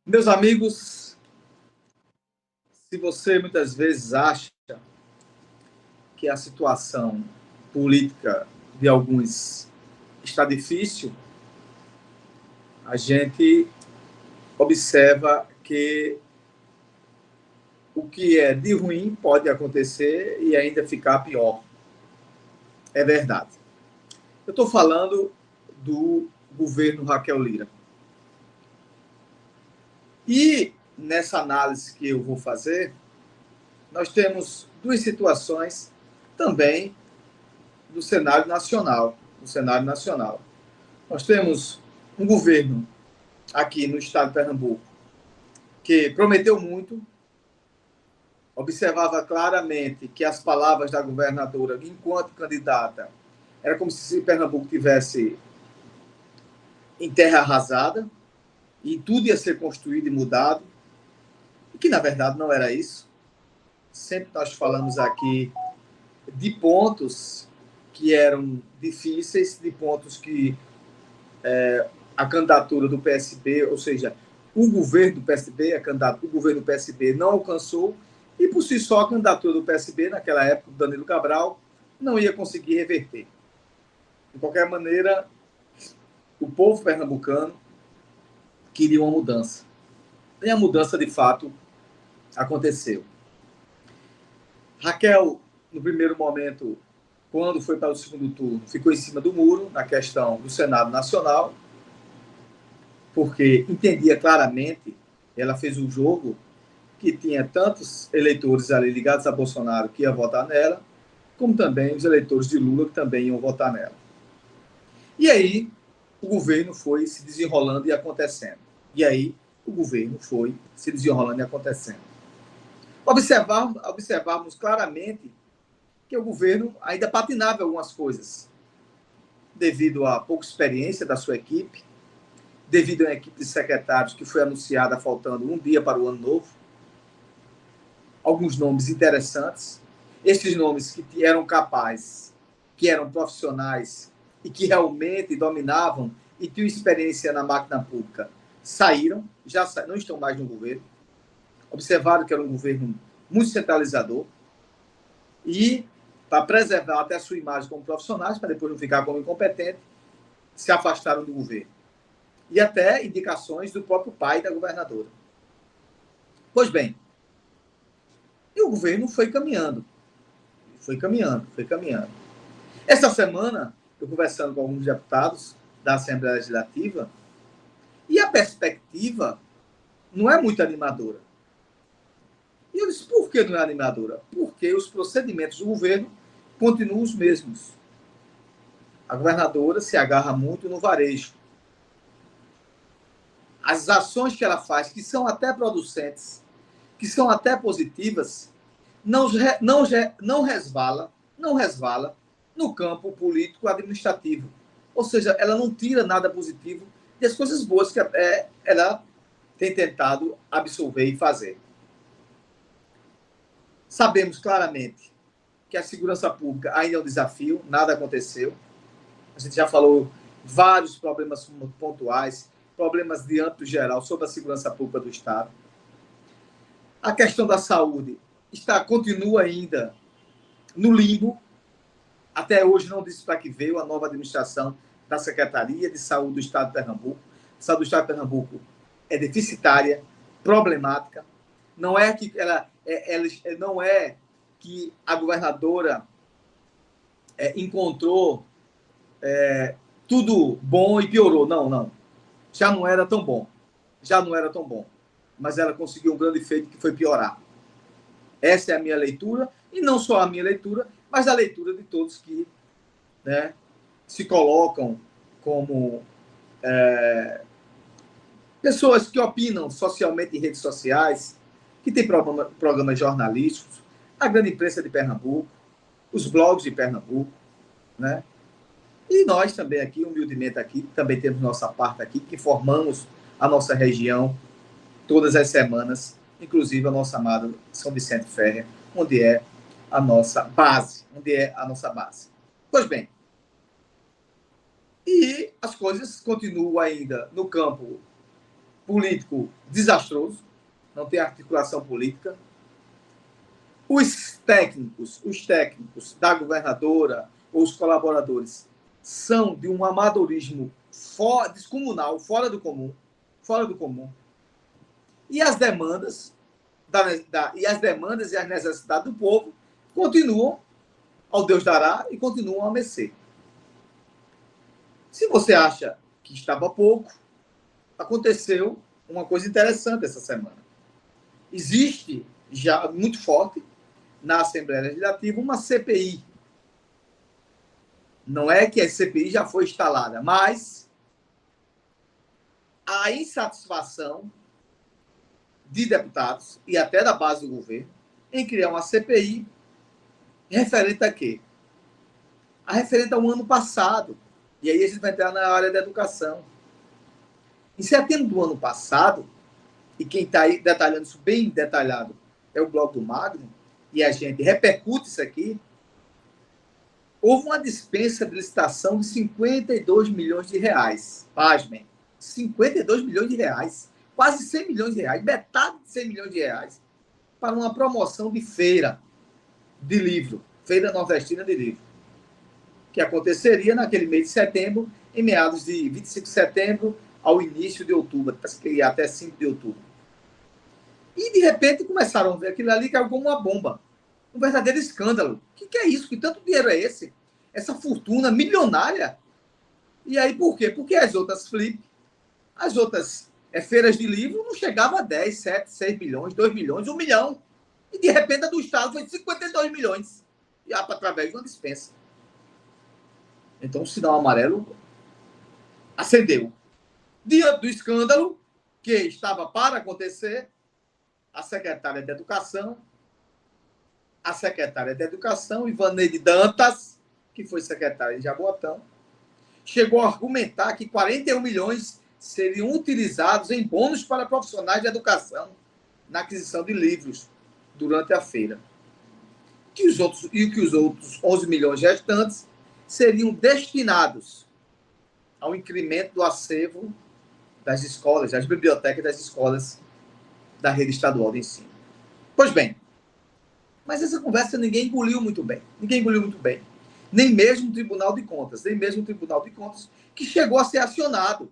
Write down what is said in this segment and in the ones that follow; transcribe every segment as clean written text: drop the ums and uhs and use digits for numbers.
Meus amigos, se você muitas vezes acha que a situação política de alguns está difícil, a gente observa que o que é de ruim pode acontecer e ainda ficar pior. É verdade. Eu estou falando do governo Raquel Lira. E nessa análise que eu vou fazer, nós temos duas situações também do cenário nacional. Nós temos um governo aqui no estado de Pernambuco que prometeu muito, observava claramente que as palavras da governadora, enquanto candidata, era como se Pernambuco tivesse em terra arrasada e tudo ia ser construído e mudado, e que na verdade não era isso. Sempre nós falamos aqui de pontos que eram difíceis, de pontos que a candidatura do PSB, ou seja, o governo do PSB, o governo do PSB não alcançou, e por si só a candidatura do PSB, naquela época, do Danilo Cabral, não ia conseguir reverter. De qualquer maneira, o povo pernambucano queria uma mudança. E a mudança, de fato, aconteceu. Raquel, no primeiro momento, quando foi para o segundo turno, ficou em cima do muro na questão do Senado Nacional, porque entendia claramente, ela fez um jogo que tinha tantos eleitores ali ligados a Bolsonaro que iam votar nela, como também os eleitores de Lula que também iam votar nela. E aí o governo foi se desenrolando e acontecendo. Observarmos claramente que o governo ainda patinava algumas coisas, devido à pouca experiência da sua equipe, devido a uma equipe de secretários que foi anunciada faltando um dia para o ano novo. Alguns nomes interessantes, esses nomes que eram capazes, que eram profissionais e que realmente dominavam e tinham experiência na máquina pública, saíram, não estão mais no governo. Observaram que era um governo muito centralizador e, para preservar até a sua imagem como profissionais, para depois não ficar como incompetente, se afastaram do governo. E até indicações do próprio pai da governadora. Pois bem, e o governo foi caminhando. Essa semana, eu conversando com alguns deputados da Assembleia Legislativa, e a perspectiva não é muito animadora. E eu disse, por que não é animadora? Porque os procedimentos do governo continuam os mesmos. A governadora se agarra muito no varejo. As ações que ela faz, que são até producentes, que são até positivas, não resvala no campo político-administrativo. Ou seja, ela não tira nada positivo das coisas boas que ela tem tentado absorver e fazer. Sabemos claramente que a segurança pública ainda é um desafio, nada aconteceu. A gente já falou vários problemas pontuais, problemas de âmbito geral sobre a segurança pública do Estado. A questão da saúde continua ainda no limbo. Até hoje não disse para que veio a nova administração da Secretaria de Saúde do Estado de Pernambuco. A saúde do Estado de Pernambuco é deficitária, problemática. Não é que não é que a governadora encontrou tudo bom e piorou. Não. Já não era tão bom. Mas ela conseguiu um grande feito, que foi piorar. Essa é a minha leitura, e não só a minha leitura, mas a leitura de todos que se colocam como pessoas que opinam socialmente em redes sociais, que tem programas jornalísticos, a grande imprensa de Pernambuco, os blogs de Pernambuco, né? E nós também aqui, humildemente aqui, também temos nossa parte aqui, que formamos a nossa região todas as semanas, inclusive a nossa amada São Vicente Ferrer, onde é a nossa base. Pois bem, e as coisas continuam ainda no campo político desastroso, não tem articulação política. Os técnicos da governadora ou os colaboradores são de um amadorismo descomunal, fora do comum. E as demandas e as necessidades do povo continuam ao Deus dará e continuam a mercê. Se você acha que estava pouco, aconteceu uma coisa interessante essa semana. Existe já muito forte na Assembleia Legislativa uma CPI. Não é que a CPI já foi instalada, mas a insatisfação de deputados e até da base do governo em criar uma CPI referente a quê? A referente ao ano passado. E aí a gente vai entrar na área da educação. Em setembro do ano passado, e quem está aí detalhando isso bem detalhado é o blog do Magno, e a gente repercute isso aqui, houve uma dispensa de licitação de 52 milhões de reais. Pasmem, 52 milhões de reais, quase 100 milhões de reais, metade de 100 milhões de reais, para uma promoção de feira de livro, Feira Nordestina de Livro, que aconteceria naquele mês de setembro, em meados de 25 de setembro ao início de outubro, até 5 de outubro. E, de repente, começaram a ver aquilo ali que era como uma bomba. Um verdadeiro escândalo. O que é isso? Que tanto dinheiro é esse? Essa fortuna milionária? E aí, por quê? Porque as outras flip, as outras feiras de livro não chegavam a 10, 7, 6 milhões, 2 milhões, 1 milhão. E, de repente, a do Estado foi de 52 milhões. E através de uma dispensa. Então, o sinal amarelo acendeu. Diante do escândalo que estava para acontecer, a secretária de Educação, Ivaneide Dantas, que foi secretária de Jaboatão, chegou a argumentar que 41 milhões seriam utilizados em bônus para profissionais de educação na aquisição de livros durante a feira. Que os outros 11 milhões restantes seriam destinados ao incremento do acervo das escolas, das bibliotecas das escolas da rede estadual de ensino. Pois bem, mas essa conversa ninguém engoliu muito bem. Nem mesmo o Tribunal de Contas, que chegou a ser acionado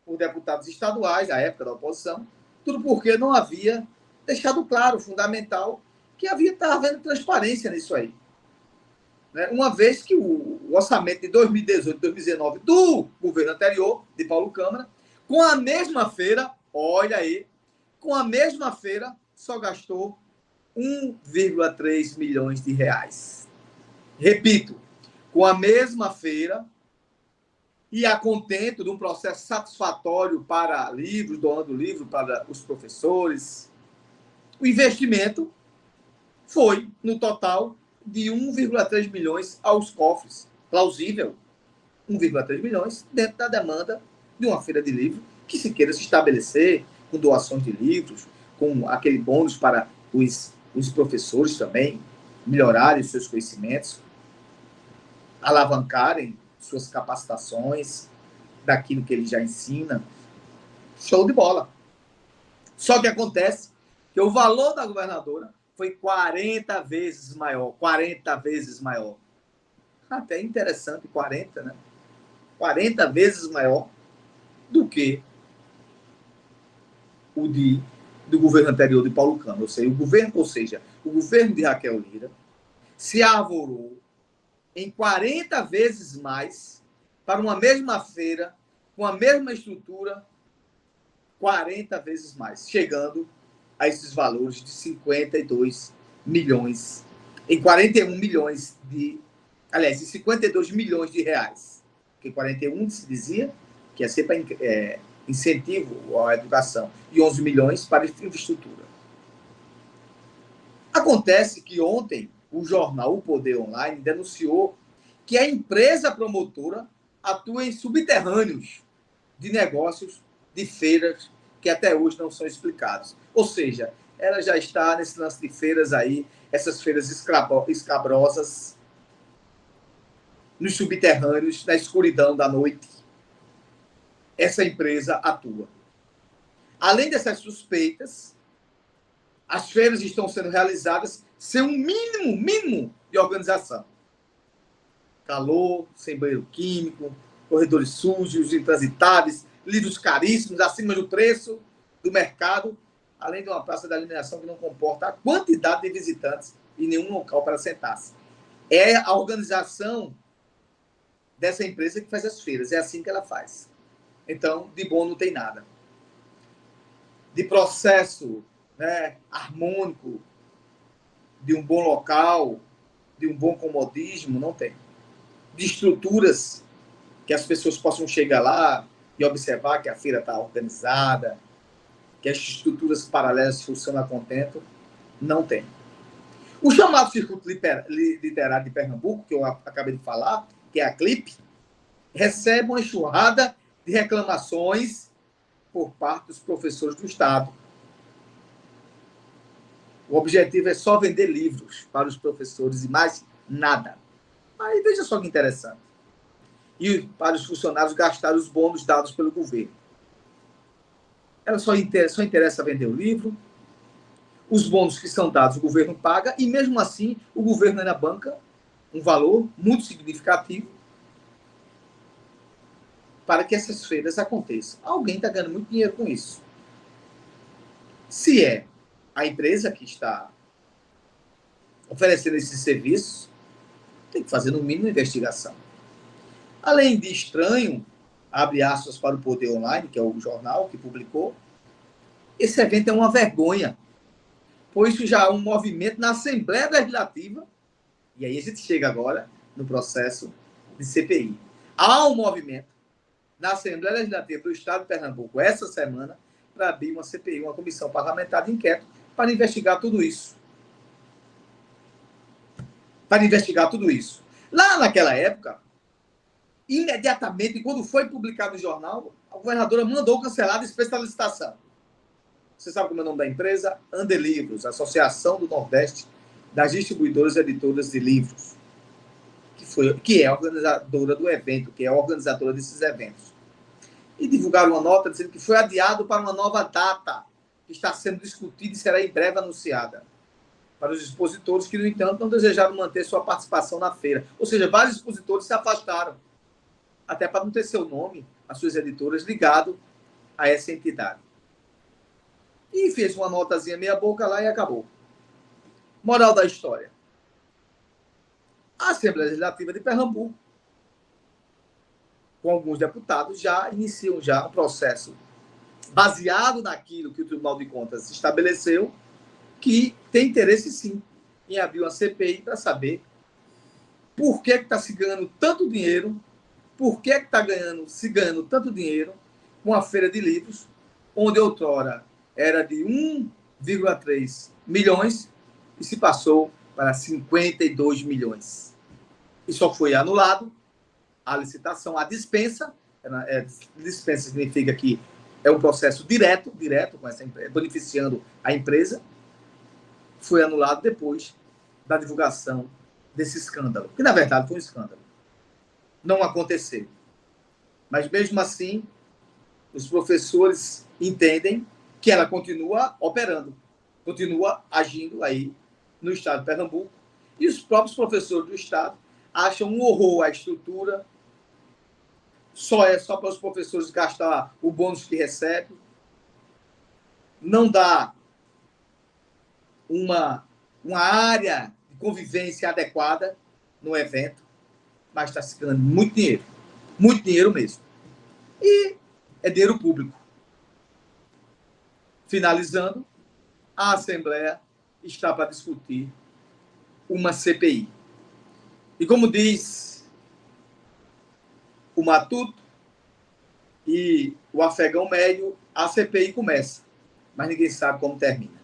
por deputados estaduais, à época da oposição, tudo porque não havia deixado claro, fundamental, que estava havendo transparência nisso aí. Né? Uma vez que o orçamento de 2018 e 2019 do governo anterior, de Paulo Câmara, com a mesma feira, olha aí, só gastou 1,3 milhões de reais. Repito, com a mesma feira e a contento de um processo satisfatório para livros, doando livro para os professores, o investimento foi, no total, de 1,3 milhões aos cofres. Plausível. 1,3 milhões dentro da demanda de uma feira de livro que se queira se estabelecer com doações de livros, com aquele bônus para os professores também melhorarem seus conhecimentos, alavancarem suas capacitações daquilo que ele já ensina. Show de bola. Só que acontece que o valor da governadora foi 40 vezes maior. Até interessante, 40, né? 40 vezes maior do que do governo anterior de Paulo Câmara. Ou seja, o governo de Raquel Lira se arvorou em 40 vezes mais para uma mesma feira, com a mesma estrutura, 40 vezes mais, chegando a esses valores de 52 milhões, em 41 milhões em 52 milhões de reais. Porque 41 se dizia que ia ser para incentivo à educação e 11 milhões para infraestrutura. Acontece que ontem o jornal O Poder Online denunciou que a empresa promotora atua em subterrâneos de negócios, de feiras, que até hoje não são explicados. Ou seja, ela já está nesse lance de feiras aí, essas feiras escabrosas, nos subterrâneos, na escuridão da noite. Essa empresa atua. além dessas suspeitas, as feiras estão sendo realizadas sem um mínimo de organização. Calor, sem banheiro químico, corredores sujos, intransitáveis, livros caríssimos, acima do preço do mercado, além de uma praça de alimentação que não comporta a quantidade de visitantes e nenhum local para sentar-se. É a organização dessa empresa que faz as feiras, é assim que ela faz. Então, de bom não tem nada. De processo, né, harmônico, de um bom local, de um bom comodismo, não tem. De estruturas que as pessoas possam chegar lá e observar que a feira está organizada, que as estruturas paralelas funcionam a contento, não tem. O chamado Circuito Literário de Pernambuco, que eu acabei de falar, que é a CLIP, recebe uma enxurrada de reclamações por parte dos professores do Estado. O objetivo é só vender livros para os professores e mais nada. Aí veja só que interessante. E para os funcionários gastar os bônus dados pelo governo. Ela só interessa vender o livro, os bônus que são dados o governo paga, e mesmo assim o governo ainda banca um valor muito significativo para que essas feiras aconteçam. Alguém está ganhando muito dinheiro com isso. Se é a empresa que está oferecendo esses serviços, tem que fazer no mínimo investigação. Além de estranho, abre aspas para o Poder Online, que é o jornal que publicou, esse evento é uma vergonha, pois isso já é um movimento na Assembleia Legislativa, e aí a gente chega agora no processo de CPI. Há um movimento na Assembleia Legislativa do Estado de Pernambuco, essa semana, para abrir uma CPI, uma comissão parlamentar de inquérito, para investigar tudo isso. Lá naquela época, imediatamente, quando foi publicado no jornal, a governadora mandou cancelar a dispensa da licitação. Você sabe como é o nome da empresa? Andelivros, Associação do Nordeste das Distribuidoras e Editoras de Livros, que é a organizadora do evento, que é a organizadora desses eventos. E divulgaram uma nota dizendo que foi adiado para uma nova data, que está sendo discutida e será em breve anunciada, para os expositores que, no entanto, não desejaram manter sua participação na feira. Ou seja, vários expositores se afastaram, até para não ter seu nome, as suas editoras, ligado a essa entidade. E fez uma notazinha meia boca lá e acabou. Moral da história. A Assembleia Legislativa de Pernambuco, com alguns deputados, já iniciam um processo baseado naquilo que o Tribunal de Contas estabeleceu, que tem interesse, sim, em abrir uma CPI para saber por que está se ganhando tanto dinheiro, por que está se ganhando tanto dinheiro com a feira de livros, onde outrora era de 1,3 milhões e se passou para 52 milhões. E só foi anulado a licitação, a dispensa. Dispensa significa que é um processo direto com essa empresa, beneficiando a empresa. Foi anulado depois da divulgação desse escândalo, que na verdade foi um escândalo. Não aconteceu. Mas mesmo assim, os professores entendem que ela continua operando, continua agindo aí no estado de Pernambuco, e os próprios professores do estado acham um horror a estrutura, só para os professores gastar o bônus que recebem, não dá uma área de convivência adequada no evento, mas está se ganhando muito dinheiro mesmo. E é dinheiro público. Finalizando, a Assembleia está para discutir uma CPI. E como diz o Matuto e o Afegão Médio, a CPI começa, mas ninguém sabe como termina.